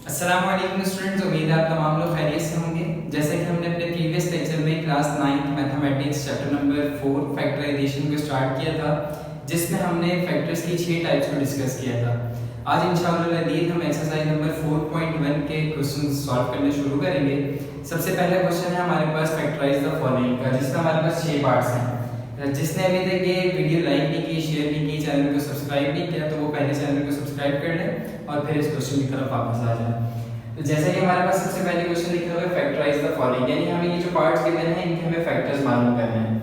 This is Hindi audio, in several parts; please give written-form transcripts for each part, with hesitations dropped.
अस्सलाम वालेकुम स्टूडेंट्स, उम्मीद है आप तमाम लोग खैरियत से होंगे। जैसे कि हमने अपने प्रीवियस लेक्चर में class 9 mathematics chapter number 4 factorisation को स्टार्ट किया था, जिसमें हमने फैक्टर्स की 6 टाइप्स को डिस्कस किया था। आज इंशाअल्लाह हम एक्सरसाइज नंबर 4.1 के क्वेश्चन सॉल्व करने शुरू करेंगे। सबसे पहला क्वेश्चन है हमारे पास फैक्टराइज द फॉलोइंग का, जिसमें हमारे पास 6 पार्ट्स हैं। जिसने अभी तक ये वीडियो लाइक नहीं की, शेयर नहीं की, चैनल को सब्सक्राइब नहीं किया, तो वो पहले चैनल को सब्सक्राइब कर ले और फिर इस क्वेश्चन की तरफ वापस आ जाए। तो जैसे कि हमारे पास सबसे पहले क्वेश्चन लिखा हुआ है फैक्टराइज द फॉलोइंग, यानी हमें ये जो पार्ट्स गिवन हैं इनके हमें फैक्टर्स मालूम करने हैं।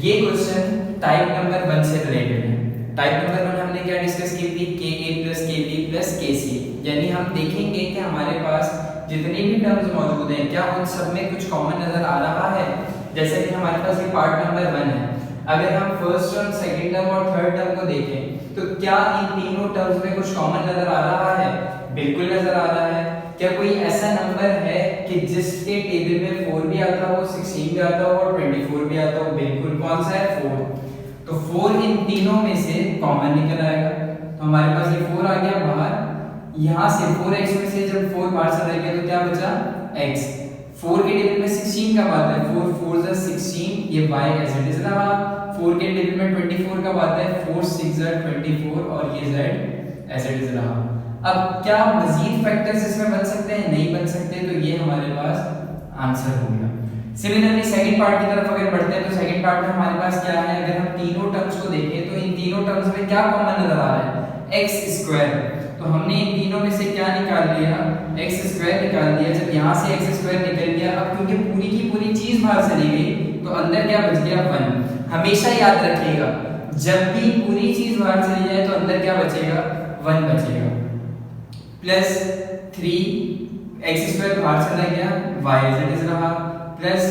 ये क्वेश्चन टाइप नंबर 1 से रिलेटेड है। टाइप नंबर 1 हमने क्या डिस्कस की थी, ka + kb + kc, यानी हम देखेंगे कि हमारे पास जितने भी टर्म्स मौजूद हैं क्या उन सब में कुछ कॉमन नजर आ रहा है। जैसे कि हमारे पास ये पार्ट नंबर 1 है, अगर हम फर्स्ट टर्म, सेकंड टर्म और थर्ड टर्म को देखें तो क्या इन तीनों टर्म्स में कुछ कॉमन नजर आ रहा है? बिल्कुल नजर आ रहा है। क्या कोई ऐसा नंबर है कि जिसके टेबल में 4 भी आता हो, 16 भी आता हो और 24 भी आता हो? बिल्कुल। कौन सा है? 4। तो 4 इन तीनों में से कॉमन निकल आएगा। तो हमारे पास ये 4 आ गया बाहर। यहाँ से 4x में से जब 4 बाहर चला गया तो क्या बचा? x। 4 के टेबल में 16 कब आता है? 4 4 जा 16, ये y एज इट इज रहा। 4 के टेबल में 24 कब आता है? 4 6 जा 24 और ये z एज इट इज रहा। अब क्या मजीद फैक्टर्स इसमें बन सकते हैं? नहीं बन सकते, तो ये हमारे पास आंसर हो गया। सिमिलरली सेकंड पार्ट की तरफ अगर बढ़ते हैं तो सेकंड पार्ट में हमारे पास क्या है, अगर हम तीनों टर्म्स को देखें तो इन तीनों टर्म्स में क्या कॉमन नजर आ रहा है? x²। तो हमने इन तीनों में से क्या निकाल लिया? x² निकाल दिया। जब यहाँ से x² निकल गया, अब क्योंकि पूरी की पूरी चीज बाहर चली गई तो अंदर क्या बच गया? 1। हमेशा याद रखिएगा, जब भी पूरी चीज बाहर चली जाए तो अंदर क्या बचेगा? 1 बचेगा। प्लस 3x² बाहर चला गया, y एज इट इज रहा। प्लस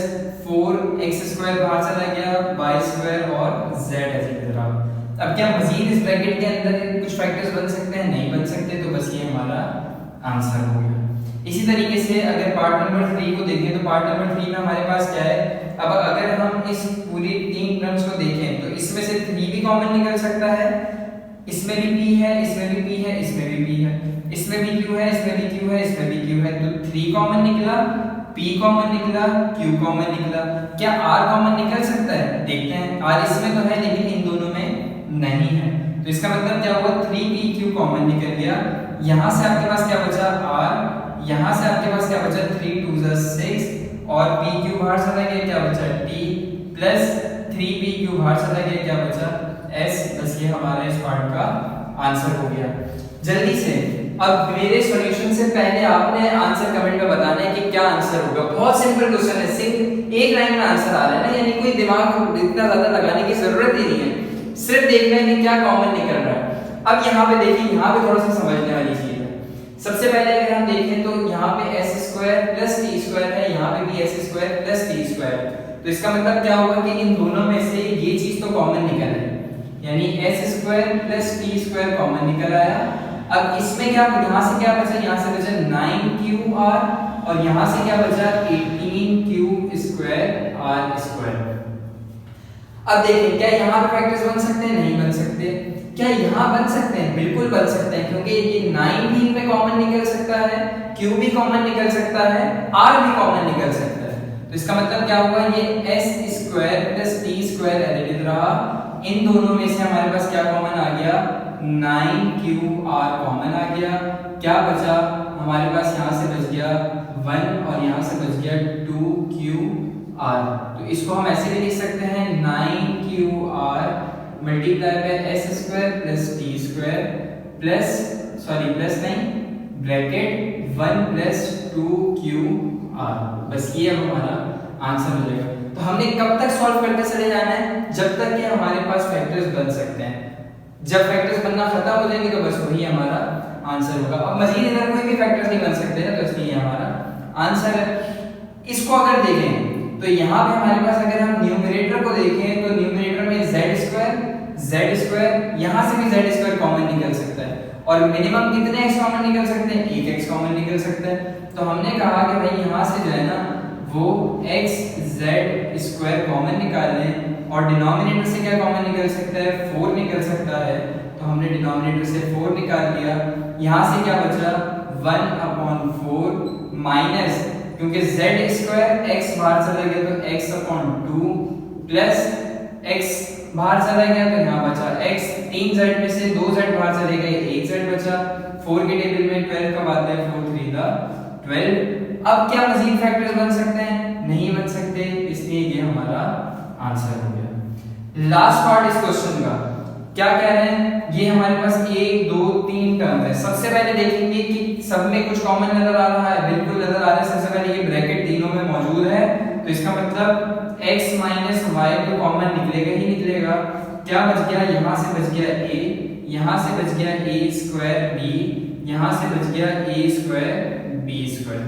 4x² बाहर चला गया, y² और z एज इट इज रहा। अब क्या मजीद इस ब्रैकेट के अंदर कुछ फैक्टर्स बन सकते हैं? नहीं बन सकते, तो बस ये हमारा आंसर हो गया। इसी तरीके से अगर पार्ट नंबर 3 को देखें तो पार्ट नंबर 3 में हमारे पास क्या है? अब अगर हम इस पूरी 3 टर्म्स को देखें तो इसमें से 3 भी कॉमन निकल सकता है, इसमें भी p है, इसमें भी p है, इसमें भी p है, इसमें भी q है, इसमें भी q है, इसमें भी q है। तो 3 कॉमन निकला, p कॉमन निकला, q कॉमन निकला। क्या r कॉमन निकल सकता है? देखते हैं। r इसमें तो है लेकिन इन दोनों में नहीं है, तो इसका मतलब क्या हुआ? 3pq कॉमन निकल गया। यहाँ से आपके पास क्या बचा? r। यहाँ से आपके पास क्या बचा? 3 2 जा 6 और pq बाहर चला गया, क्या बचा? t प्लस 3pq बाहर चला गया, क्या बचा? s। बस ये हमारा इस पार्ट का आंसर हो गया। जल्दी से अब मेरे सॉल्यूशन से पहले आपने आंसर कमेंट में बताना है कि क्या आंसर होगा। बहुत सिंपल क्वेश्चन है, सिर्फ एक लाइन में आंसर आ रहा है ना, यानी कोई दिमाग इतना ज्यादा लगाने की जरूरत ही नहीं है, सिर्फ देखना है कि क्या कॉमन निकल रहा है। अब यहाँ पे देखिए, यहाँ पे थोड़ा सा समझने वाली चीज है। सबसे पहले अगर हम देखें तो यहाँ पे s² + t² है, यहाँ पे भी s² + t²। तो इसका मतलब क्या होगा कि इन दोनों में से ये चीज तो कॉमन निकल है, यानी s² + t² कॉमन निकल आया। अब इसमें क्या, यहाँ से क्या बचा? यहाँ से बचा 9qr और यहाँ से क्या बचा? 18q² r²। अब देखिए, क्या यहाँ पे फैक्टर्स बन सकते हैं? नहीं बन सकते। क्या यहाँ बन सकते हैं? बिल्कुल बन सकते हैं, क्योंकि ये 9 भी इनमें कॉमन निकल सकता है, q भी कॉमन निकल सकता है, r भी कॉमन निकल सकता है। तो इसका मतलब क्या हुआ? ये s² + t² एडिड रहा। इन दोनों में से हमारे पास क्या कॉमन आ गया? 9qr कॉमन आ गया। क्या बचा हमारे पास? यहाँ से बच गया 1 और यहाँ से बच गया 2qr। तो इसको हम ऐसे भी लिख सकते हैं 9qr × s² + t² प्लस नहीं ब्रैकेट 1 + 2qr। बस ये अब हमारा आंसर हो जाएगा। तो हमने कब तक सॉल्व करते चले जाना है? जब तक कि हमारे पास फैक्टर्स बन सकते हैं। जब फैक्टर्स बनना खत्म हो जाएंगे तो बस वही हमारा आंसर होगा। अब मजीद इधर कोई भी फैक्टर्स नहीं बन सकते ना, तो इसलिए हमारा आंसर है। इसको अगर देखें तो यहाँ पे हमारे पास अगर हम न्यूमरेटर को देखें तो न्यूमरेटर में z², यहाँ से भी z² कॉमन निकल सकता है, और मिनिमम कितने x कॉमन निकल सकते हैं? 1x कॉमन निकल सकता है। तो हमने कहा कि भाई यहाँ से जो है ना वो xz² कॉमन निकाल लें, और डिनोमिनेटर से क्या कॉमन निकल सकता है? 4 निकल सकता है। तो हमने डिनोमिनेटर से 4 निकाल लिया। यहाँ से क्या बचा? 1/4 अपॉन 4 माइनस, क्योंकि z स्क्वायर x बाहर चला गया तो x अपॉन 2 प्लस x बाहर चला गया तो यहाँ बचा x, 3z में से 2z बाहर चले गए, 1z बचा, 4 के टेबल में 12 कब आता है, 4 3 दा 12। अब क्या मजीद फैक्टर्स बन सकते हैं? नहीं बन सकते, इसलिए ये हमारा आंसर हो गया। लास्ट पार्ट इस क्वेश्चन का क्या कह रहे हैं, ये हमारे पास 1 2 3 टर्म है। सबसे पहले देखेंगे कि सब में कुछ कॉमन नजर आ रहा है, बिल्कुल नजर आ रहा है। सबसे पहले ये ब्रैकेट तीनों में मौजूद है, तो इसका मतलब x माइनस वाई तो कॉमन निकलेगा ही निकलेगा। क्या बच गया, यहाँ से बच गया a, यहाँ से बच गया a स्क्वायर b, यहाँ से बच गया a स्क्वायर b स्क्वायर।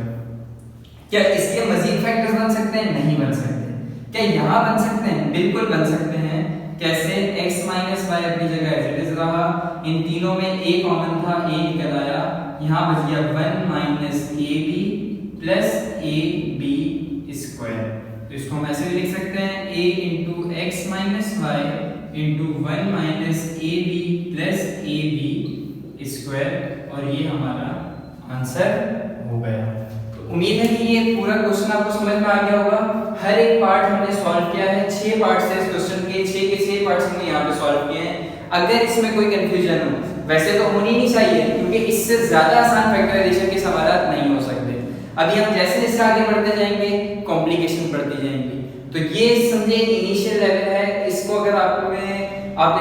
क्या इसके मजीद फैक्टर्स बन सकते हैं? नहीं बन सकते। क्या यहाँ बन सकते हैं? बिल्कुल बन सकते हैं। कैसे? x माइनस वाई अपनी जगह एज इट इज रहा, इन तीनों में a कॉमन था, a निकल आया, यहाँ बच गया 1 minus A B plus A B square. तो इसको हम ऐसे भी लिख सकते हैं a into X minus Y into 1 minus A B plus A B square, और ये हमारा आंसर हो गया। तो उम्मीद है कि ये पूरा क्वेश्चन आपको समझ में आ गया होगा। हर एक पार्ट हमने सॉल्व किया है, 6 पार्ट्स हैं इस क्वेश्चन के, 6 के 6 पार्ट्स हमने यहाँ पे सॉल्व किए हैं। अगर इसमें कोई कंफ्यूजन हो, वैसे तो होनी नहीं चाहिए क्योंकि इससे ज्यादा आसान फैक्टराइजेशन के समाधान नहीं हो सकते। अभी हम जैसे जैसे आगे बढ़ते जाएंगे कॉम्प्लिकेशन बढ़ती जाएंगी। तो ये समझे इनिशियल लेवल है, इसको अगर आपने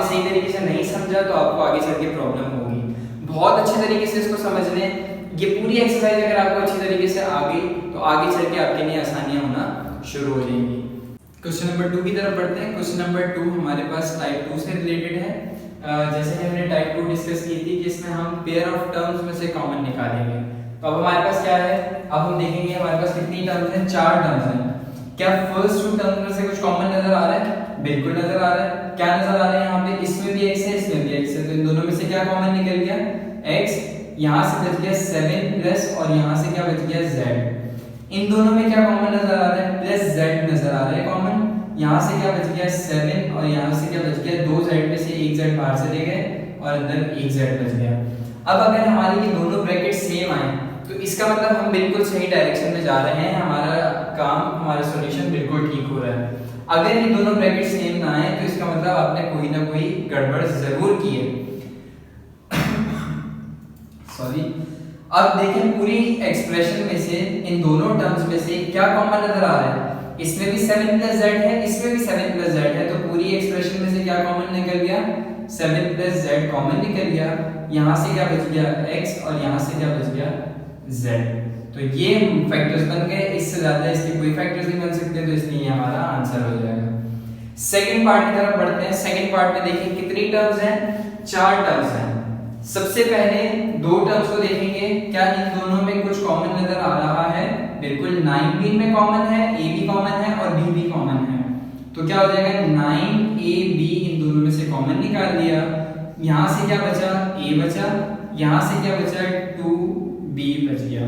सही तरीके से नहीं समझा तो आपको आगे चल के प्रॉब्लम होगी। बहुत अच्छे तरीके से इसको समझ लें। ये पूरी एक्सरसाइज अगर आपको अच्छी तरीके से आ गई तो आगे चल के आपके लिए आसानियां होना शुरू हो जाएंगी। क्वेश्चन नंबर 2 की तरफ बढ़ते हैं। क्वेश्चन नंबर 2 हमारे पास टाइप 2 से रिलेटेड है। जैसे कि हमने टाइप 2 डिस्कस की थी कि इसमें हम पेयर ऑफ टर्म्स में से कॉमन निकालेंगे। तो अब हमारे पास क्या है, अब हम देखेंगे हमारे पास कितनी टर्म्स हैं, 4 टर्म्स हैं। क्या फर्स्ट 2 टर्म्स में से कुछ कॉमन नजर आ रहा है? बिल्कुल नजर आ रहा है। क्या नजर आ रहा है यहाँ पे, इसमें भी x है, इसमें भी x है, तो इन दोनों में से क्या कॉमन निकल गया, x। यहाँ से बच गया 7 प्लस, और यहाँ से क्या बच गया z। इन दोनों में क्या कॉमन नजर आ रहा है, प्लस z नजर आ रहा है कॉमन। यहाँ से क्या बच गया 7, और यहाँ से क्या बच गया 2z में से 1z बाहर चले गए और अंदर 1z बच गया। अब अगर हमारे ये दोनों ब्रैकेट सेम आए तो इसका मतलब हम बिल्कुल सही डायरेक्शन में जा रहे हैं, हमारा काम, हमारा सॉल्यूशन बिल्कुल ठीक हो रहा है। अगर ये दोनों ब्रैकेट सेम ना आए तो इसका मतलब आपने कोई ना कोई गड़बड़ जरूर की है। सॉरी। अब देखें पूरी एक्सप्रेशन में से इन दोनों टर्म्स में से क्या कॉमन नजर आ रहा है, इसमें भी 7 प्लस z है, इसमें भी 7 प्लस z है, तो पूरी एक्सप्रेशन में से क्या कॉमन निकल गया, 7 प्लस z कॉमन निकल गया। यहाँ से क्या बच गया x, और यहाँ से क्या बच गया z। तो ये फैक्टर्स बन गए, इससे ज्यादा इसके कोई फैक्टर्स नहीं बन सकते, तो इसलिए हमारा आंसर हो जाएगा। सेकंड पार्ट की तरफ बढ़ते हैं। सेकंड पार्ट में देखिए कितनी टर्म्स हैं, 4 टर्म्स हैं। सबसे पहले 2 टर्म्स को देखेंगे, क्या इन दोनों में कुछ कॉमन नजर आ रहा है, बिल्कुल 9 भी इनमें कॉमन है, a भी कॉमन है और b भी कॉमन है। तो क्या हो जाएगा 9ab, इन दोनों में से कॉमन निकाल दिया। यहाँ से क्या बचा, a बचा, यहाँ से क्या बचा 2b बच गया।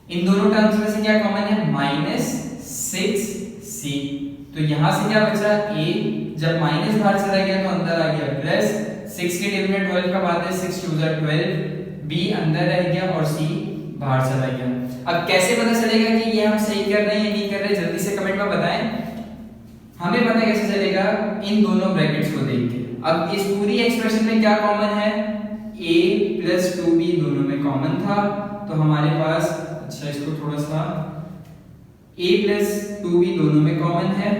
इन दोनों टर्म्स में से क्या कॉमन है, -6c। तो यहाँ से क्या बचा a, जब माइनस बाहर चला गया तो अंदर आ गया प्लस, 6 के टेबल में 12 का बात है, 6 2 12, b अंदर रह गया और c बाहर चला गया। अब कैसे पता चलेगा कि ये हम सही कर रहे हैं या नहीं कर रहे, जल्दी से कमेंट में बताएं। हमें पता कैसे चलेगा, इन दोनों ब्रैकेट्स को देख के। अब इस पूरी एक्सप्रेशन में क्या कॉमन है, a प्लस 2b दोनों में कॉमन था, तो हमारे पास, अच्छा इसको थोड़ा सा, a प्लस 2b दोनों में कॉमन है,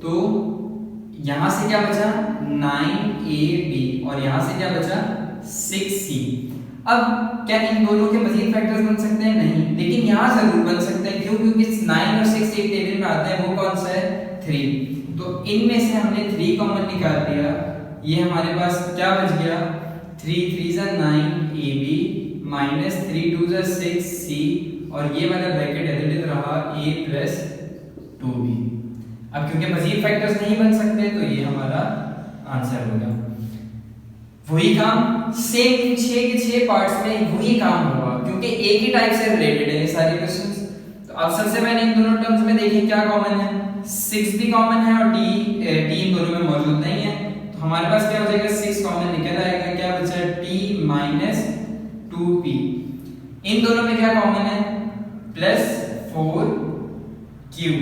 तो यहां से क्या बचा 9ab, और यहां से क्या बचा 6c। अब क्या इन दोनों के मजीद फैक्टर्स बन सकते हैं, नहीं, लेकिन यहां जरूर बन सकते हैं। क्यों? क्योंकि 9 और 6 एक टेबल में आता है, वो कौन सा है 3। तो इनमें से हमने 3 कॉमन निकाल दिया, ये हमारे पास क्या बच गया, 3 3 9ab माइनस 3 2 6c, और ये वाला ब्रैकेट एडिट रहा a प्लस 2b। अब क्योंकि मजीद फैक्टर्स नहीं बन सकते तो ये हमारा आंसर होगा। वही काम सेम इन 6 के 6 पार्ट्स में वही काम होगा, क्योंकि एक ही टाइप से रिलेटेड है ये सारे क्वेश्चंस। तो अब सबसे पहले इन दोनों टर्म्स में देखिए क्या कॉमन है, 6 भी कॉमन है और t इन दोनों में मौजूद नहीं है, तो हमारे पास क्या हो जाएगा 6 कॉमन निकल आएगा। क्या बचा t माइनस 2 2p। इन दोनों में क्या कॉमन है, प्लस 4q।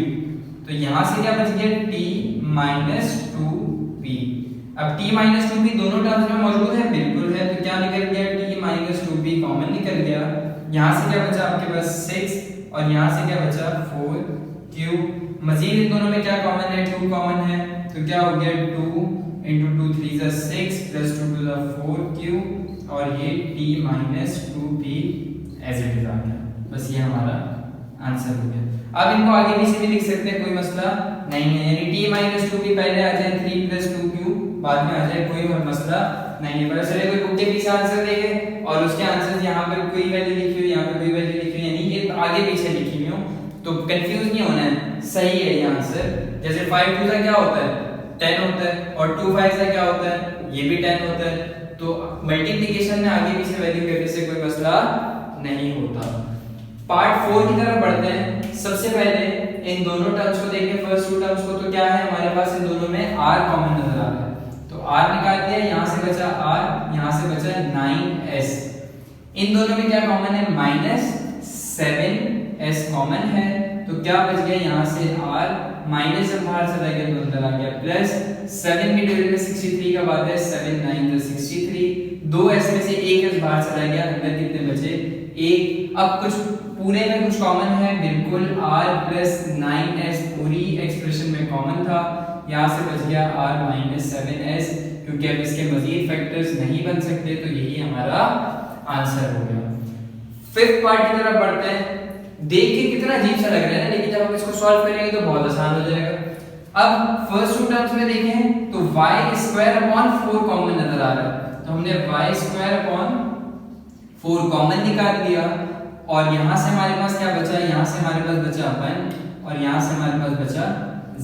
तो यहां से क्या बच गया, t माइनस 2p। अब t माइनस 2p दोनों टर्म्स में मौजूद है, बिल्कुल है, तो क्या निकल गया, t माइनस 2p कॉमन निकल गया। यहां से क्या बचा आपके पास 6 और यहां से क्या बचा 4q। मजीद इन दोनों में क्या कॉमन है, 2 कॉमन है, तो क्या हो गया 2 into 2 3 is 6 plus 2 to the 4q और ये t minus 2p as it is आ गया। बस ये हमारा आंसर हो गया। अब इनको आगे पीछे भी लिख सकते हैं, कोई मसला नहीं है, यानी t minus 2p पहले आ जाए 3 plus 2q बाद में आ जाए, कोई मसला नहीं है। पता चले कोई बुक के पीछे आंसर देखे और उसके आंसर यहाँ पे कोई वैल्यू लिखी हो, यहाँ पे कोई वैल्यू लिखी हो, यानी ये आगे पीछे लिखी हुई हो, तो कंफ्यूज नहीं होना है, सही है ये आंसर। जैसे 5 2 का क्या होता है 10 होता है और 2 5 का क्या होता है, ये भी 10 होता है। तो मल्टीप्लिकेशन में आगे पीछे वैल्यू करने से कोई मसला नहीं होता। पार्ट 4 की तरफ बढ़ते हैं। सबसे पहले इन दोनों टर्म्स को देखें, फर्स्ट टू टर्म्स को, तो क्या है हमारे पास इन दोनों में r कॉमन नजर आ रहा है, तो r निकाल दिया, यहां से बचा r, यहां से बचा 9s। इन दोनों में क्या कॉमन है, माइनस 7s कॉमन है, तो क्या बच गया यहाँ से r, माइनस जब बाहर चला गया तो अंदर आ गया, प्लस 7 की डिग्री में 63 का बात है, 7 9 63, 2s में से 1s बाहर चला गया, अंदर कितने बचे 1। अब कुछ पूरे में कुछ कॉमन है, बिल्कुल r प्लस 9s पूरी एक्सप्रेशन में कॉमन था, यहाँ से बच गया r माइनस 7s, क्योंकि अब इसके मजीद फैक्टर्स नहीं बन सकते, तो यही हमारा आंसर हो गया। फिफ्थ पार्ट की तरफ बढ़ते हैं। देख के कितना अजीब सा लग रहा है ना, लेकिन जब हम इसको सॉल्व करेंगे तो बहुत आसान हो जाएगा। अब फर्स्ट टू टर्म्स में देखें तो y स्क्वायर अपॉन 4 कॉमन नजर आ रहा है, तो हमने y स्क्वायर अपॉन 4 कॉमन निकाल दिया, और यहां से हमारे पास क्या बचा, यहां से हमारे पास बचा 1 और यहां से हमारे पास बचा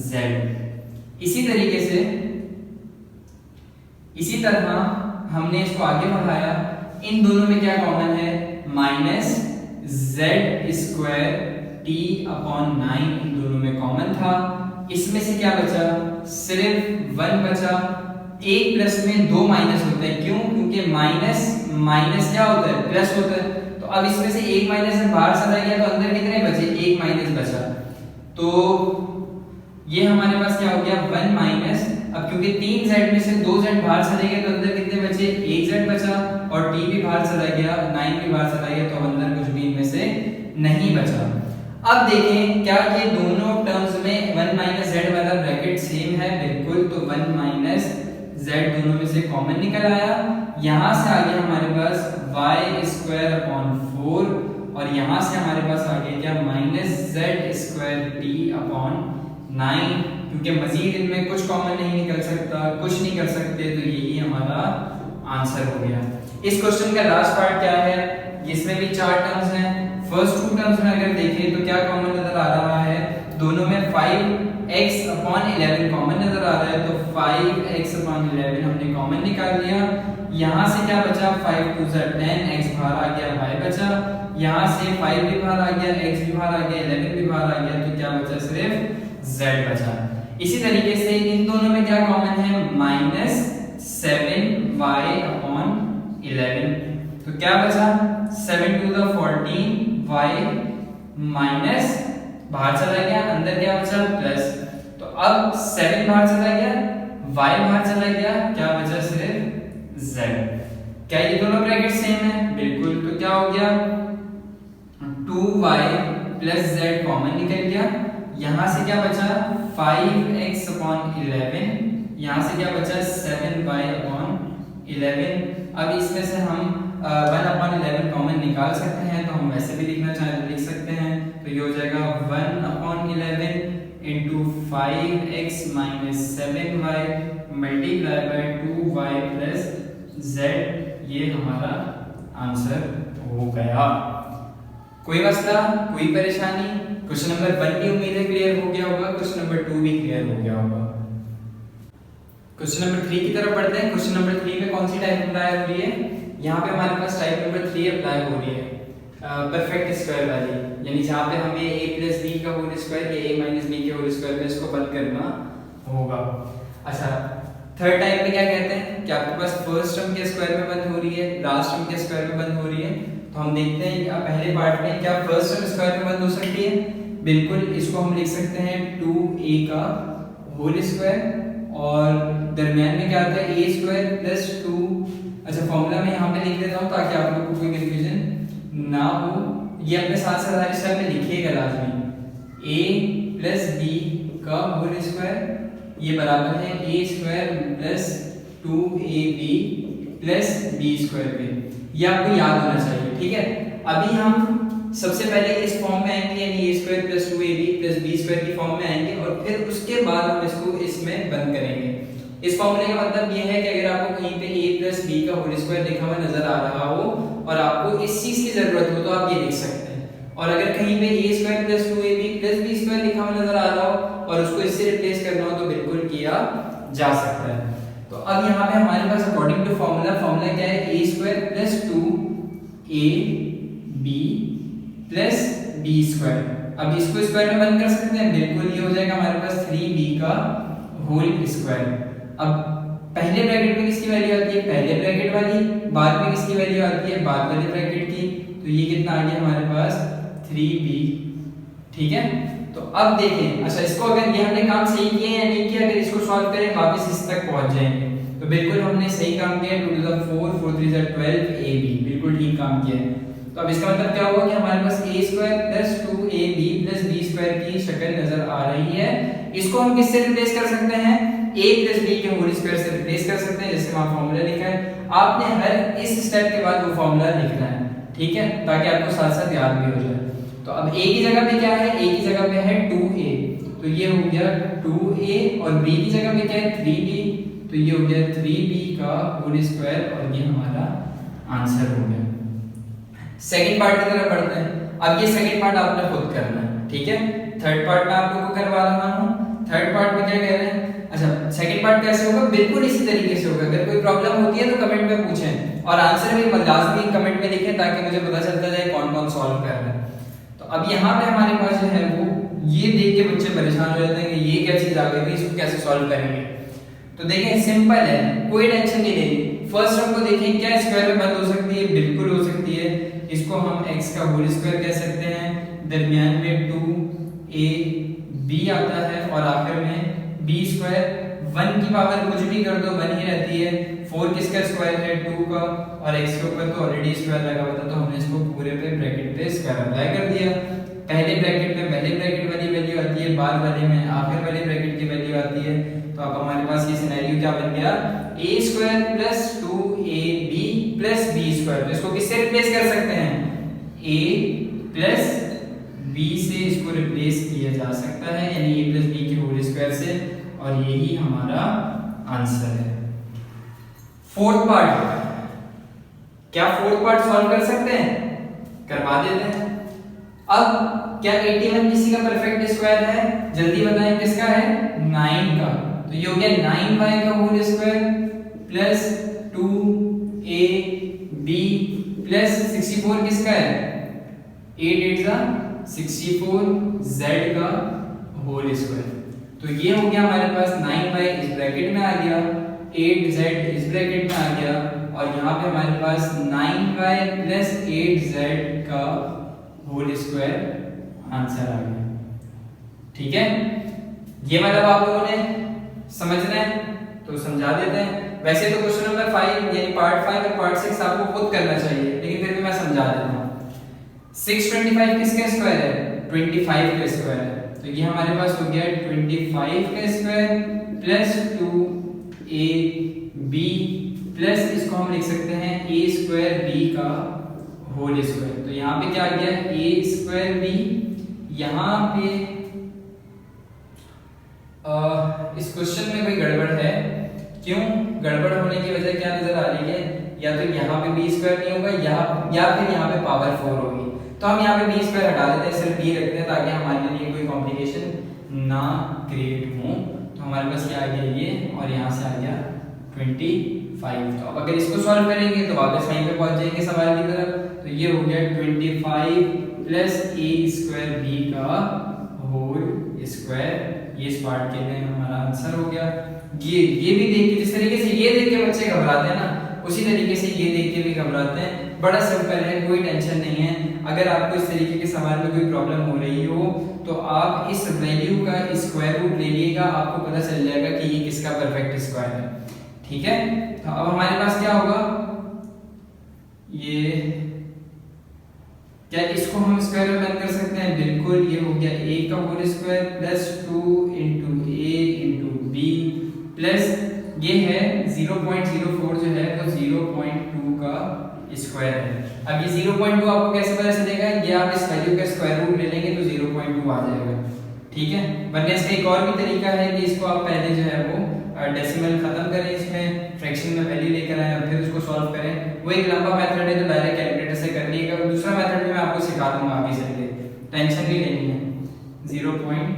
z। इसी तरीके से इसी तरह हमने इसको आगे बढ़ाया, इन दोनों में क्या कॉमन है, minus z square t upon 9 इन दोनों में कॉमन था। इसमें से क्या बचा, सिर्फ 1 बचा। एक प्लस में 2 माइनस होते हैं, क्यों, क्योंकि माइनस माइनस क्या होता है, प्लस होता है। तो अब इसमें से एक माइनस से बाहर चला गया, तो अंदर कितने बचे, एक माइनस बचा, तो ये हमारे पास क्या हो गया 1 माइनस। अब क्योंकि 3z में से 2z बाहर चले गए, तो अंदर कितने बचे, 1z बचा, और t भी बाहर चला गया, 9 भी बाहर चला गया, तो अंदर कुछ भी इनमें से नहीं बचा। अब देखें क्या ये दोनों टर्म्स में 1 माइनस z वाला ब्रैकेट सेम है, बिल्कुल, तो 1 माइनस z दोनों में से कॉमन निकल आया। यहां से आ गया हमारे पास y स्क्वायर अपॉन 4, और यहां से हमारे पास आ गया क्या, minus z square t upon 9, क्योंकि मजीद इनमें कुछ कॉमन नहीं निकल सकता, कुछ नहीं कर सकते, तो यही हमारा आंसर हो गया। इस क्वेश्चन का लास्ट पार्ट क्या है, इसमें भी 4 टर्म्स हैं। फर्स्ट 2 टर्म्स में अगर देखें तो क्या कॉमन नजर आ रहा है, दोनों में 5x अपॉन 11 कॉमन नजर आ रहा है, तो 5x अपॉन 11 हमने कॉमन निकाल लिया। यहाँ से क्या बचा, 5 2 10, x बाहर आ गया, y बचा। यहाँ से 5 भी बाहर आ गया, x भी बाहर आ गया, 11 भी बाहर आ गया, तो क्या बचा, सिर्फ z बचा। इसी तरीके से इन दोनों में क्या कॉमन है, माइनस 7y अपॉन 11, तो क्या बचा, 7 to the 14y माइनस बाहर चला गया, अंदर क्या बचा, प्लस। तो अब 7 बाहर चला गया, y बाहर चला गया, क्या बचा, सिर्फ z। क्या ये दोनों ब्रैकेट सेम है, बिल्कुल, तो क्या हो गया, 2y प्लस z कॉमन निकल गया। यहां से क्या बचा, 5x अपॉन 11, यहां से क्या बचा, 7y अपॉन 11। अब इसमें से हम 1 अपॉन 11 कॉमन निकाल सकते हैं, तो हम वैसे भी लिखना चाहें तो लिख सकते हैं, तो ये हो जाएगा 1 upon 11 into 5x minus 7y multiply by 2y plus z, ये हमारा आंसर हो गया। कोई मसला, कोई परेशानी? क्वेश्चन नंबर 1 की उम्मीद है क्लियर हो गया होगा, क्वेश्चन नंबर 2 भी क्लियर हो गया होगा। क्वेश्चन नंबर 3 की तरफ बढ़ते हैं। क्वेश्चन नंबर 3 में कौन सी टाइप अप्लाई हो रही है, यहाँ पे हमारे पास टाइप नंबर 3 अप्लाई हो रही है, परफेक्ट स्क्वायर वाली, यानी जहाँ पे हमें a प्लस बी का होल स्क्वायर या a माइनस बी के होल स्क्वायर में इसको बंद करना होगा। अच्छा, थर्ड टाइप में क्या कहते हैं कि आपके पास फर्स्ट टर्म के स्क्वायर में बंद हो रही है, लास्ट टर्म के स्क्वायर में बंद हो रही है। तो हम देखते हैं कि पहले पार्ट में क्या फर्स्ट टर्म स्क्वायर में बंद हो सकती है, बिल्कुल इसको हम लिख सकते हैं 2a का होल स्क्वायर और दरमियान में क्या आता है a स्क्वायर प्लस 2। अच्छा फॉर्मूला में यहाँ पे लिख देता हूँ ताकि आप लोगों को कोई कंफ्यूजन ना हो। ये अपने साथ साथ हर स्टेप में लिखिएगा लाजमी, a प्लस b का होल स्क्वायर ये बराबर है a square plus 2ab plus b square पे। ये आपको याद होना चाहिए, ठीक है। अभी हम सबसे पहले इस फॉर्म में आएंगे यानी a square plus 2ab plus b square की फॉर्म में आएंगे और फिर उसके बाद हम इसको इसमें बंद करेंगे। इस फॉर्मूले का मतलब ये है कि अगर आपको कहीं पे a प्लस b का होल स्क्वायर लिखा हुआ नजर आ रहा हो और आपको इस चीज की जरूरत हो तो आप ये लिख सकते हैं। और अगर कहीं पे a square plus 2ab plus b square लिखा हुआ नजर आ रहा हो और उसको इससे रिप्लेस करना हो तो बिल्कुल किया जा सकता है। तो अब यहाँ पे हमारे पास अकॉर्डिंग टू फॉर्मूला क्या है, a square plus 2ab plus b square. अब इसको स्क्वायर में बंद कर सकते हैं, बिल्कुल ये हो जाएगा हमारे पास 3b का होल स्क्वायर। अब पहले ब्रैकेट में किसकी वैल्यू आती है, पहले ब्रैकेट वाली, बाद में किसकी वैल्यू आती है, बाद वाले ब्रैकेट की। तो ये कितना आ गया हमारे पास 3b, ठीक है। तो अब देखें, अच्छा इसको अगर ये हमने काम सही किया या नहीं किया, अगर इसको सॉल्व करें वापस इस तक पहुंच जाएंगे। तो बिल्कुल हमने सही काम किया, 2 to the 4 4 3 12 ab, बिल्कुल ठीक काम किया है। तो अब इसका मतलब क्या हुआ कि हमारे पास a square plus 2ab plus b square की शक्ल नजर आ रही है। इसको हम किससे रिप्लेस कर सकते हैं, a प्लस b के होल स्क्वायर से रिप्लेस कर सकते हैं, जैसे वहां फॉर्मूला लिखा है। आपने हर इस स्टेप के बाद वो फॉर्मूला लिखना है, ठीक है, ताकि आपको साथ साथ याद भी हो जाए। तो अब a की जगह पे क्या है, a की जगह पे है 2a, तो ये हो गया 2a और b की जगह पे क्या है 3b, तो ये हो गया 3b का होल स्क्वायर और ये हमारा आंसर हो गया। सेकंड पार्ट की तरफ बढ़ते हैं। अब ये सेकंड पार्ट आपने खुद करना है, ठीक है। थर्ड पार्ट में आप लोगों को करवा रहा हूं। थर्ड पार्ट में क्या कह रहे हैं, अच्छा सेकंड पार्ट कैसे होगा, बिल्कुल इसी तरीके से होगा। अगर कोई प्रॉब्लम होती है तो कमेंट में पूछें और आंसर भी लाजमी कमेंट में लिखें ताकि मुझे पता चलता जाए कौन कौन सॉल्व कर रहा है। तो अब यहाँ पे हमारे पास जो है वो ये देख के बच्चे परेशान हो जाते हैं कि ये क्या चीज आ गई थी, इसको कैसे सॉल्व करेंगे। तो देखें सिंपल है, कोई टेंशन नहीं लेनी। फर्स्ट टर्म को देखें क्या स्क्वायर में बंद हो सकती है, बिल्कुल हो सकती है। इसको हम x का होल स्क्वायर कह सकते हैं, दरमियान में 2ab आता है और आखिर में b स्क्वायर। 1 की पावर कुछ भी कर दो 1 ही रहती है। 4 किसका स्क्वायर है 2 का और x के ऊपर तो ऑलरेडी स्क्वायर लगा हुआ था तो हमने इसको पूरे पे ब्रैकेट पे स्क्वायर अप्लाई कर दिया। पहले ब्रैकेट में पहले ब्रैकेट वाली वैल्यू आती है, बाद वाले में आखिर वाले ब्रैकेट की वैल्यू आती है। तो अब हमारे पास ये सिनेरियो क्या बन गया, a square plus 2ab plus b square. तो इसको किससे रिप्लेस कर सकते हैं, a प्लस b से इसको रिप्लेस किया जा सकता है, यानी a प्लस b के होल स्क्वायर से, और यही हमारा आंसर है। फोर्थ पार्ट, क्या फोर्थ पार्ट सॉल्व कर सकते हैं, करवा देते हैं। अब क्या 81 किसी का परफेक्ट स्क्वायर है, जल्दी बताएं किसका है, 9 का। तो ये हो गया 9y का whole square plus 2ab plus 64 किसका है, 8 8 जा 64 z का होल स्क्वायर। तो ये हो गया हमारे पास 9y इस ब्रैकेट में आ गया, 8z इस ब्रैकेट में आ गया और यहाँ पे हमारे पास 9y प्लस 8z का होल स्क्वायर आंसर आ गया, ठीक है। ये मतलब आप लोगों ने समझना है तो समझा देते हैं। वैसे तो क्वेश्चन नंबर 5 यानी पार्ट 5 और पार्ट 6 आपको खुद करना चाहिए, लेकिन फिर भी मैं समझा देता हूँ। 625 किसका स्क्वायर है, 25 का स्क्वायर है। तो ये हमारे पास हो गया 25 का स्क्वायर प्लस 2ab प्लस इसको हम लिख सकते हैं a स्क्वायर b का होल स्क्वायर। तो यहाँ पे क्या आ गया, a स्क्वायर b। यहाँ पे इस क्वेश्चन में कोई गड़बड़ है, क्यों गड़बड़ होने की वजह क्या नजर आ रही है, या तो यहाँ पे b स्क्वायर नहीं होगा या फिर यहाँ पे पावर 4 होगी। तो हम यहाँ पे b स्क्वायर हटा देते हैं, सिर्फ b रखते हैं ताकि हमारे लिए कोई कॉम्प्लिकेशन ना क्रिएट हो। तो हमारे पास क्या आ गया ये, और यहाँ से आ गया 25। तो अब अगर इसको सॉल्व करेंगे तो वापस वहीं पे पहुंच जाएंगे सवाल की तरफ। तो ये हो गया 25 प्लस a स्क्वायर b का होल स्क्वायर। ये इस पार्ट के लिए हमारा आंसर हो गया। ये भी देख के, जिस तरीके से ये देख के बच्चे घबराते हैं ना, उसी तरीके से ये देख के भी घबराते हैं। बड़ा सिंपल है, कोई टेंशन नहीं है। अगर आपको इस तरीके के सवाल में कोई प्रॉब्लम हो रही हो तो आप इस वैल्यू का स्क्वायर रूट ले लीजिएगा, आपको पता चल जाएगा कि ये किसका परफेक्ट स्क्वायर है। ठीक है, तो अब हमारे पास क्या होगा, ये क्या इसको हम स्क्वायर में बंद कर सकते हैं? बिल्कुल, ये हो गया a का whole square plus 2 into a into b plus ये है 0.04 जो है वो 0.2 का स्क्वायर है। अब ये 0.2 आपको कैसे पता चलेगा? ये आप इस वैल्यू का स्क्वायर रूट ले लेंगे तो 0.2 आ जाएगा। ठीक है, वरना इसका एक और भी तरीका है कि इसको आप पहले जो है वो डेसिमल खत्म करें, इसमें फ्रैक्शन में वैल्यू लेकर आए और फिर उसको सॉल्व करें। वो एक लंबा मेथड है, तो डायरेक्ट कैलकुलेटर से कर लीजिएगा। और दूसरा मेथड भी मैं आपको सिखा दूंगा आगे चल के, टेंशन नहीं लेनी है। 0.2,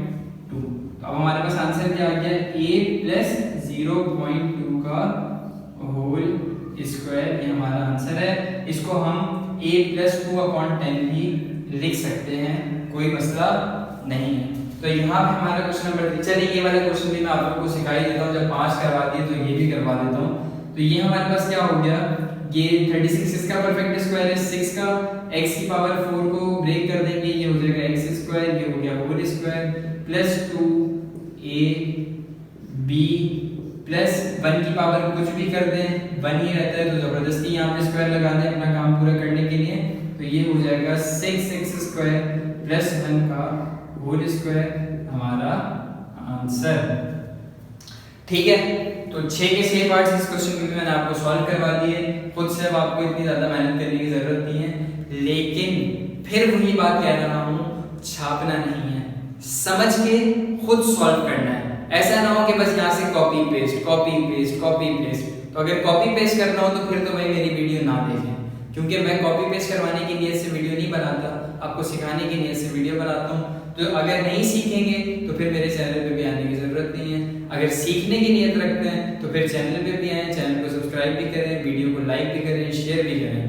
तो अब हमारे पास आंसर क्या आ गया? a प्लस 0.2 का होल स्क्वायर, ये हमारा आंसर है। इसको हम a प्लस 2/10 भी लिख सकते हैं, कोई मसला नहीं है। तो यहाँ पे हमारा क्वेश्चन नंबर 3, चलिए ये वाला क्वेश्चन भी मैं आप लोगों को सिखा ही देता हूँ। जब 5 करवा दिए तो ये भी करवा देता हूँ। तो ये हमारे पास क्या हो गया, ये 36 इसका परफेक्ट स्क्वायर है, 6 का x की पावर 4 को ब्रेक कर देंगे, ये हो जाएगा x स्क्वायर, ये हो गया whole square plus 2a b plus 1 की पावर कुछ भी कर दें, 1 ही रहता है तो जबरदस्ती यहाँ पे स्क्वायर लगा दें अपना काम पूरा करने के लिए। तो ये हो जाएगा 6x स्क्वायर प्लस 1 का होल स्क्वायर, हमारा आंसर। ठीक है, तो 6 के 6 पार्ट्स इस क्वेश्चन के भी मैंने आपको सॉल्व करवा दिए। खुद से अब आपको इतनी ज्यादा मेहनत करने की जरूरत नहीं है, लेकिन फिर वही बात कह रहा हूँ, छापना नहीं है, समझ के खुद सॉल्व करना है। ऐसा ना हो कि बस यहाँ से copy paste copy paste copy paste. तो अगर कॉपी पेस्ट करना हो तो फिर तो भाई मेरी वीडियो ना देखें, क्योंकि मैं कॉपी पेस्ट करवाने की नीयत से वीडियो नहीं बनाता, आपको सिखाने की नीयत से वीडियो बनाता हूँ। तो अगर नहीं सीखेंगे तो फिर मेरे चैनल पे भी आने की जरूरत नहीं है। अगर सीखने की नीयत रखते हैं तो फिर चैनल पे भी आए, चैनल को सब्सक्राइब भी करें, वीडियो को लाइक भी करें, शेयर भी करें।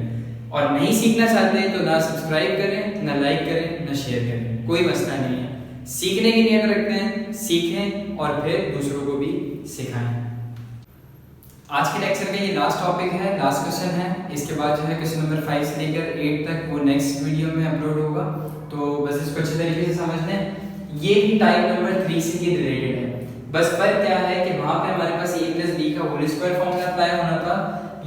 और नहीं सीखना चाहते हैं तो ना सब्सक्राइब करें, ना लाइक करें, ना शेयर करें, कोई मसला नहीं है। सीखने की नीयत रखते हैं, सीखें और फिर दूसरों को भी सिखाएं। आज के लेक्चर का ये लास्ट टॉपिक है, लास्ट क्वेश्चन है। इसके बाद जो है क्वेश्चन नंबर 5 से लेकर 8 तक वो नेक्स्ट वीडियो में अपलोड होगा, तो बस इसको अच्छे तरीके से समझ लें। ये भी टाइप नंबर 3 से ही रिलेटेड है, बस फर्क क्या है कि वहां पे हमारे पास a प्लस b का होल स्क्वायर फॉर्मूला अप्लाई होना था,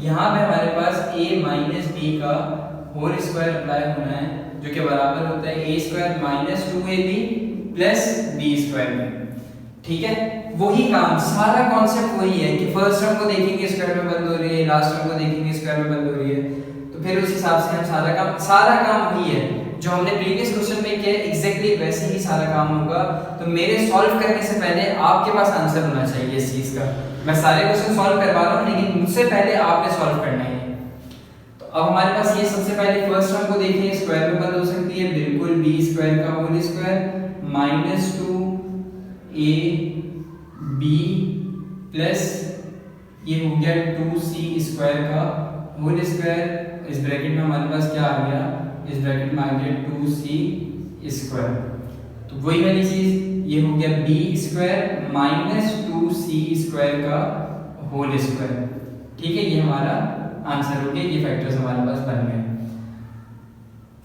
यहाँ पे हमारे पास a माइनस b का होल स्क्वायर अप्लाई होना है, जो कि बराबर होता है a square minus 2ab plus b square में। ठीक है, वही काम, सारा कॉन्सेप्ट वही है कि फर्स्ट टर्म को देखेंगे स्क्वायर में बंद हो रही है, लास्ट टर्म को देखेंगे स्क्वायर में बंद हो रही है, तो फिर उस हिसाब से हम सारा काम वही है जो हमने प्रीवियस क्वेश्चन में किया, एग्जैक्टली वैसे ही सारा काम होगा। तो मेरे सॉल्व करने से पहले आपके पास आंसर होना चाहिए इस चीज का। मैं सारे क्वेश्चन सॉल्व करवा रहा हूँ, लेकिन मुझसे पहले आपने सॉल्व करना है। तो अब हमारे पास ये सबसे पहले फर्स्ट टर्म को देखें, स्क्वायर में बंद हो सकती है, बिल्कुल b स्क्वायर का whole square minus 2ab plus ये हो गया 2c स्क्वायर का होल स्क्वायर। इस ब्रैकेट में हमारे पास क्या आ गया, इस ब्रैकेट में आ गया 2c स्क्वायर। तो वही वाली चीज, ये हो गया b square minus 2c square का होल स्क्वायर। ठीक है, ये हमारा आंसर हो गया, ये फैक्टर्स हमारे पास बन गए।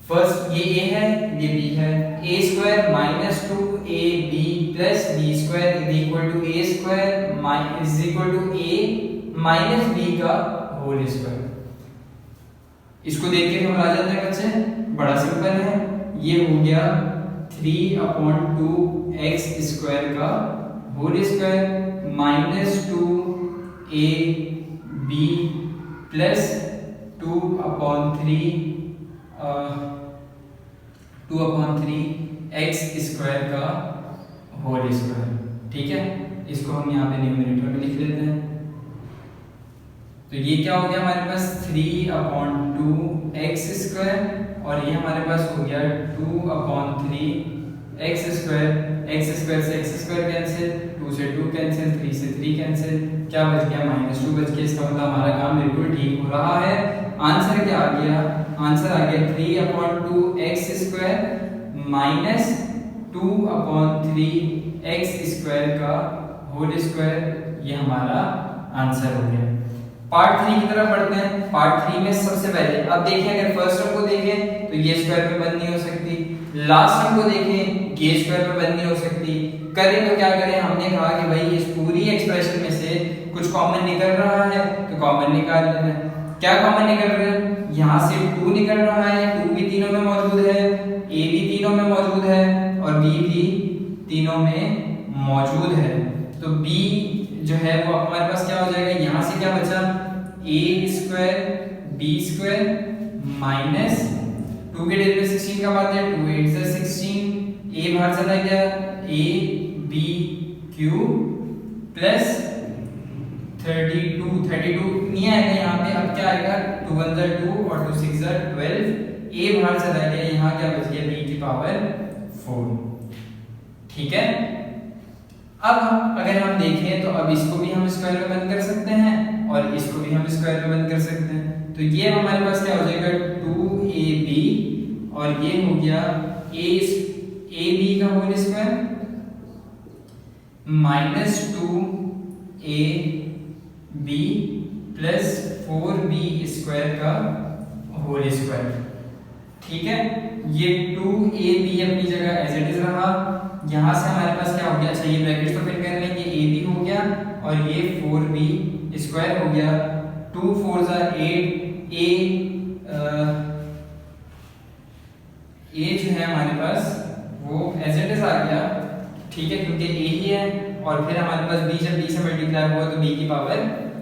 फर्स्ट ये a है, ये b है, a square minus 2ab plus b square is equal to a square minus is equal to a minus b का होल स्क्वायर। इसको देख के हम आ जाते हैं बच्चे, बड़ा सिंपल है। ये हो गया 3/2x स्क्वायर का whole square minus 2ab plus 2/3x square का होल स्क्वायर। ठीक है, इसको हम यहाँ पे न्यूमरेटर में लिख लेते हैं। तो ये क्या हो गया हमारे पास 3/2x स्क्वायर और ये हमारे पास हो गया 2/3x स्क्वायर। x स्क्वायर से x स्क्वायर कैंसिल, 2 से 2 कैंसिल, 3 से 3 कैंसिल, क्या बच गया -2 बच गया। इसका मतलब हमारा काम बिल्कुल ठीक हो रहा है। आंसर क्या आ गया, आंसर आ गया 3/2x square minus 2/3x square का होल स्क्वायर। ये हमारा आंसर हो गया। पार्ट 3 की तरफ बढ़ते हैं। पार्ट 3 में सबसे पहले अब देखिए, अगर फर्स्ट टर्म को देखें तो ये स्क्वायर में बंद नहीं हो सकती, लास्ट टर्म को देखें ये स्क्वायर में बंद नहीं हो सकती। करें तो क्या करें, हमने कहा कि भाई इस पूरी एक्सप्रेशन में से कुछ कॉमन निकल रहा है तो कॉमन निकाल लेना है। क्या कॉमन निकल रहा है, यहाँ से 2 निकल रहा है, 2 भी तीनों में मौजूद है, a भी तीनों में मौजूद है और b भी तीनों में मौजूद है। तो b जो है वो हमारे पास क्या हो जाएगा, यहाँ से क्या बचा, a square b square minus 2 के डेरिवेटिव 16 का बात है, 2 8 से 16, a बाहर चला गया, a b क्यूब प्लस 32 नहीं आएगा यहाँ पे, अब क्या आएगा 2 1 जा 2 और 2 6 जा 12, a बाहर चला गया, यहाँ क्या बच गया b की पावर 4। ठीक है, अब अगर हम देखें तो अब इसको भी हम स्क्वायर में बंद कर सकते हैं और इसको भी हम स्क्वायर में बंद कर सकते हैं। तो ये हमारे पास क्या हो जाएगा 2ab और ये हो गया ab का whole square minus 2ab plus 4b square का होल स्क्वायर। ठीक है, ये 2ab अपनी जगह एज इट इज रहा। यहाँ से हमारे पास क्या हो गया, अच्छा ये ब्रैकेट्स तो फिर कर लेंगे, ab हो गया और ये 4b स्क्वायर हो गया, 2 4 जा 8, a जो है हमारे पास वो एज इट इज आ गया। ठीक है, क्योंकि a ही है और फिर हमारे पास b जब b से मल्टीप्लाई हुआ तो b की पावर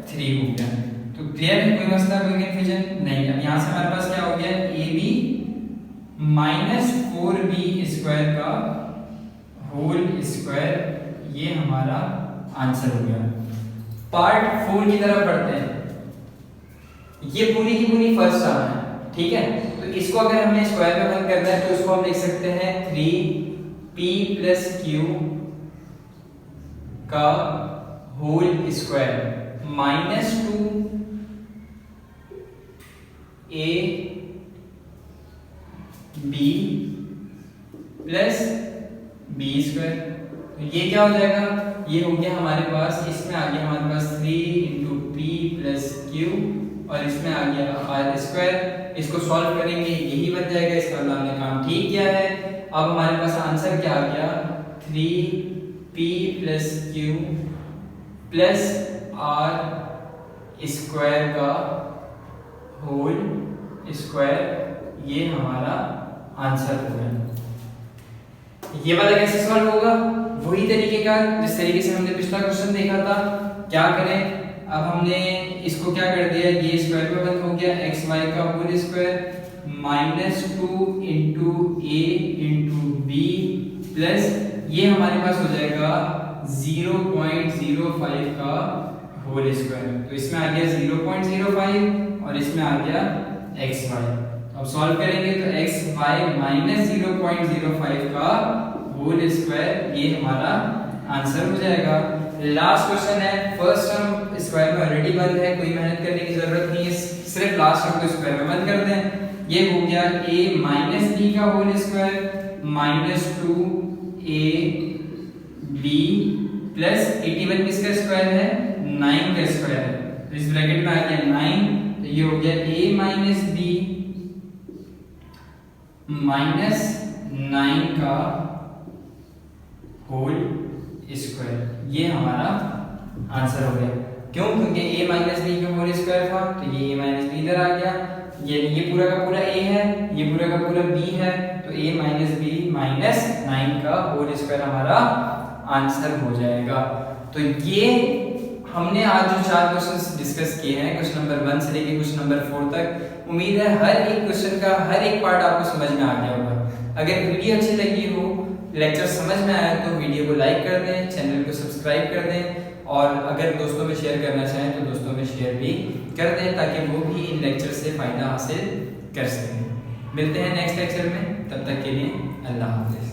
3 हो गया। तो क्लियर है, कोई मसला कोई कंफ्यूजन नहीं। अब यहाँ से हमारे पास क्या हो गया, ab माइनस 4b स्क्वायर का होल स्क्वायर, ये हमारा आंसर हो गया। पार्ट 4 की तरफ बढ़ते हैं। ये पूरी की पूरी फर्स्ट टर्म है। ठीक है, तो इसको अगर हमें स्क्वायर में बंद करना है तो इसको हम लिख सकते हैं 3p प्लस q का whole square minus 2ab plus b square. तो ये क्या हो जाएगा, ये हो गया हमारे पास, इसमें आ गया हमारे पास 3 × p प्लस q और इसमें आ गया r स्क्वायर। इसको सॉल्व करेंगे यही बन जाएगा, इसका हमने काम ठीक किया है। अब हमारे पास आंसर क्या आ गया, 3p plus q plus r square का होल स्क्वायर, ये हमारा आंसर हो गया। ये वाला कैसे सॉल्व होगा, वही तरीके का जिस तरीके से हमने पिछला क्वेश्चन देखा था। क्या करें, अब हमने इसको क्या कर दिया, ये स्क्वायर में बंद हो गया, एक्स वाई का whole square minus 2 × a × b plus ये हमारे पास हो जाएगा 0.05 का होल स्क्वायर। तो इसमें आ गया 0.05 और इसमें आ गया एक्स वाई। अब सॉल्व करेंगे तो एक्स वाई माइनस 0.05 का होल स्क्वायर, ये हमारा आंसर हो जाएगा। लास्ट क्वेश्चन है, फर्स्ट टर्म स्क्वायर में ऑलरेडी बंद है, कोई मेहनत करने की जरूरत नहीं है, सिर्फ लास्ट टर्म को स्क्वायर में बंद कर दें। ये हो गया a माइनस b का whole square minus 2ab plus 81 किसका स्क्वायर है, 9 का स्क्वायर है। तो इस ब्रैकेट में आ गया 9, तो ये हो गया a माइनस b माइनस 9 का होल स्क्वायर, ये हमारा आंसर हो गया। क्यों, क्योंकि a माइनस b का होल स्क्वायर था तो ये a माइनस b इधर आ गया, ये पूरा का पूरा a है, ये पूरा का पूरा b है, तो a माइनस b माइनस 9 का होल स्क्वायर हमारा आंसर हो जाएगा। तो ये हमने आज जो 4 क्वेश्चंस डिस्कस किए हैं, क्वेश्चन नंबर 1 से लेकर क्वेश्चन नंबर 4 तक, उम्मीद है हर एक क्वेश्चन का हर एक पार्ट आपको समझ में आ गया होगा। अगर वीडियो अच्छी लगी हो, लेक्चर समझ में आया तो वीडियो को लाइक कर दें, चैनल को सब्सक्राइब कर दें और अगर दोस्तों में शेयर करना चाहें तो दोस्तों में शेयर भी कर दें ताकि वो भी इन लेक्चर से फ़ायदा हासिल कर सकें। मिलते हैं नेक्स्ट लेक्चर में, तब तक के लिए अल्लाह हाफ़िज़।